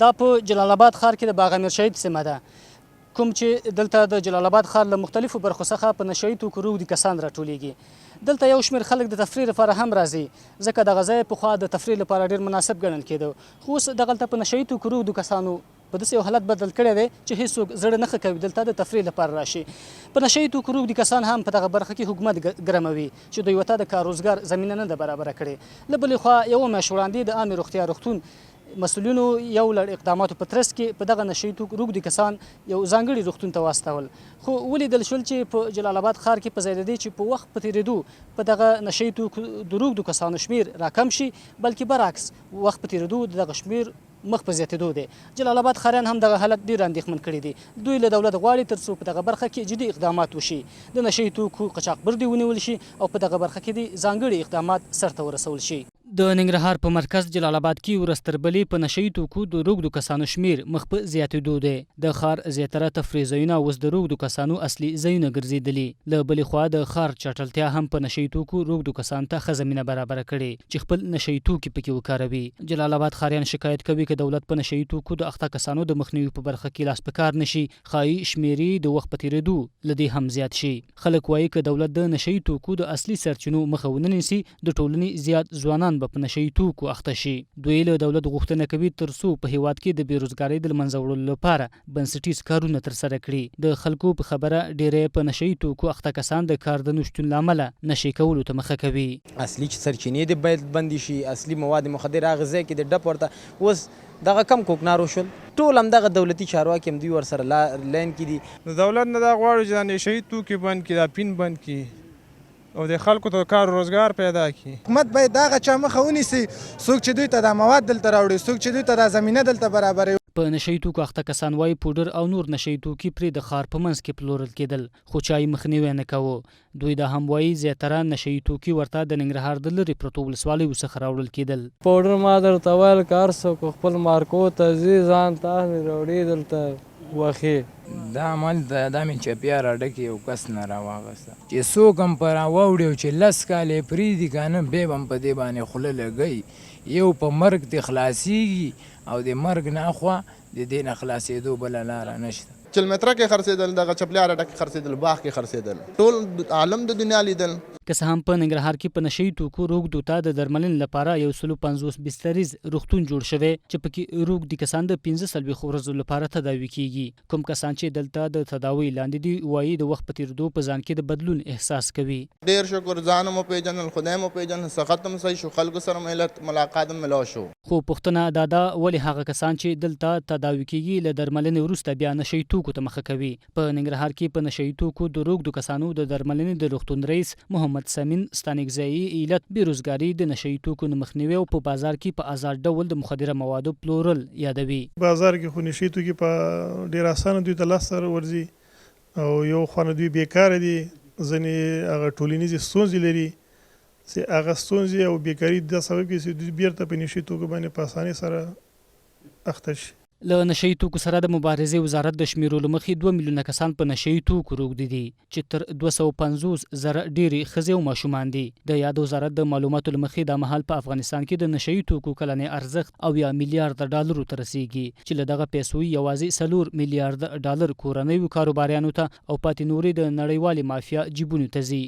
دا په جلال آباد ښار کې د باغ امیر شهید سیمه ده، کوم چې دلته د جلال آباد ښار له مختلفو برخو څخه په نشه یي توکو روږدي کسان راټولیږي. دلته یو شمېر خلک د تفریح لپاره هم راځي، ځکه دغه ځای پخوا د تفریح لپاره ډېر مناسب ګڼل کېده، خو اوس دغلته په نشه یي توکو روږدو کسانو په داسې یو حالت بدل کړی دی چې هیڅوک زړه نه ښه کوي دلته د تفریح لپاره راشي. په نشه یي توکو روږدي کسان هم په دغه برخه کې حکومت ګرموي چې دوی ورته د کار روزګار زمینه نه ده برابره کړې. له بلې خوا یوه میاشت وړاندې د عامې روغتیا روغتون مسؤلینو یو لړ اقداماتو په ترڅ کې په دغه نشه یي توکو روږدي کسان یو ځانګړي روغتون ته واستول، خو ولیدل شول چې په جلال آباد ښار کې په ځای د دې چې په وخت په تېرېدو په دغه نشه یي توکو د روږدو کسانو شمېر راکم شي، بلکې برعکس وخت په تېرېدو د دغه شمېر مخ په زیاتېدو دی. جلال آباد ښاریان هم دغه حالت ډېر اندېښمن کړي دي. دوی له دولت غواړي تر څو په دغه برخه کې جدي اقدامات وشي، د نشه یي توکو قاچاقبر دې ونیول شي او په دغه برخه کې دې ځانګړي اقدامات سرته ورسول شي. د ننګرهار په مرکز جلال آباد کې ورځ تر بلې په نشه یي توکو د روږدو کسانو شمېر مخ په زیاتېدو دی. د ښار زیاتره تفریح ځایونه اوس د روږدو کسانو اصلي ځایونه ګرځېدلي. له بلې خوا د ښار چټلتیا هم په نشه یي توکو روږدو کسانو ته ښه زمینه برابره کړې چې خپل نشه یي توکي پکې وکاروي. جلال آباد ښاریان شکایت کوي که دولت په نشه یي توکو د اخته کسانو د مخنیوي په برخه کې لاس په کار نشي، ښایي شمېرې د وخت په تېرېدو له دې هم زیات شي. خلک وایي که دولت د نشه یي توکو د اصلي سرچینو مخه ونه نیسي، د ټولنې زیات ځوانان به په نشه یي توکو اخته شي. دوی له دولت غوښتنه کوي تر څو په هیواد کې د بېروزګارۍ د له منځه وړلو لپاره بنسټیز کارونه ترسره کړي. د خلکو په خبره ډېری په نشه یي توکو اخته کسان د کار د نشتون له امله نشې کولو ته مخه کوي. اصلي سرچینې دې باید بندې شي، اصلي مواد مخدر هغه ځای کې د ډپ ورته اوس دغه کم کوکنارو شول، ټول همدغه دولتي چارواکي هم دوی ورسره لاین کې دي. د دولت نه دا غواړو چې دا نشه یي توکي بند کړي، دا پین بند کړي او د خلکو ته کار روزګار پیدا کړي. حکومت باید دغه چا مخه ونیسي، څوک چې دوی ته دا مواد دلته راوړي، څوک چې دوی ته دا زمینه دلته برابروي. په نشه یي توکو اخته کسان وایي پوډر او نور نشه یي توکي پرې د ښار په منځ کې پلورل کېدل، خو چا یې مخنیوی نه کوه. دوی دا هم وایي زیاتره نشه یي توکي ورته د ننګرهار د لرې پرتو ولسوالیو څخه راوړل کېدل. پوډر ما درته ویل که هر څوک خپل مارکو ته ځي ځان ته راوړي دلته وښې. دا عمل دا مې چپیا راډکې یو کس نه راواغسته چې څوک هم په راواوړي او چې 10 کالې پرېږدي که نه بیا به هم په دې باندې خوله لګوي. یو په مرګ دې خلاصېږي او د مرګ نه خوا د دې نه خلاصېدو بله لاره نشته. چلمتره کې خرڅېدل، دغه چپلیا راډک کې خرڅېدل، باغ کې خرڅېدل، ټول عالم د دنیا لیدل. که څه هم په ننګرهار کې په نشه یي توکو روږدو ته د درملنې لپاره 150 بستریز روغتون جوړ شوی چې پکې روږدي کسان د 15 ورځو لپاره تداوي کیږي. کوم کسان چې دلته د تداوي لاندې دي وایي د وخت په تېرېدو په ځان کې د بدلون احساس کوي. ډېر شکر، ځان مو پیژنل، خدای مو پیژنل، سخت هم صحیح شو، خلکو سره ملاقات هم ملاو شو. خو پوښتنه دا ده ولې هغه کسان چې دلته تداوي کیږي له درملنې وروسته بیا نشه یي توکو ته مخه کوي. په ننګرهار کې په نشه یي توکو د روږدو کسانو د درملنې د روغتون رئیس محمد سمین ستانکزی علت بېروزګاري، د نشه یي توکو نه مخنیوی او په بازار کې په آزاد ډول د مخدره موادو پلورل یادوي. بازار کې خو نشه یي توکي په ډېر اسانه دوی ته لاسته ورځي او یو خوا نه دوی بیکاره دي، ځینې هغه ټولنیزې ستونزې لري چې هغه ستونزې او بیکاري دا سبب کېږي چې دوی بېرته په نشه یي توکو باندې په اسانۍ سره اخته شي. له نشه یي توکو سره د مبارزې وزارت د شمیرو له مخې 2 میلیونه کسان په نشه یي توکو روږدي دي چې تر 250 زره ډېرې ښځې او ماشومان دي. د یاد وزارت د معلوماتو له مخې دا مهال په افغانستان کې د نشه یي توکو کلنی ارزښت 80 میلیارډ ډالرو ته رسیږي چې له دغه پیسو یوازې 4 میلیارډ ډالر کورنیو کاروباریانو ته او پاتې نورې د نړیوالې مافیا جیبونو ته ځي.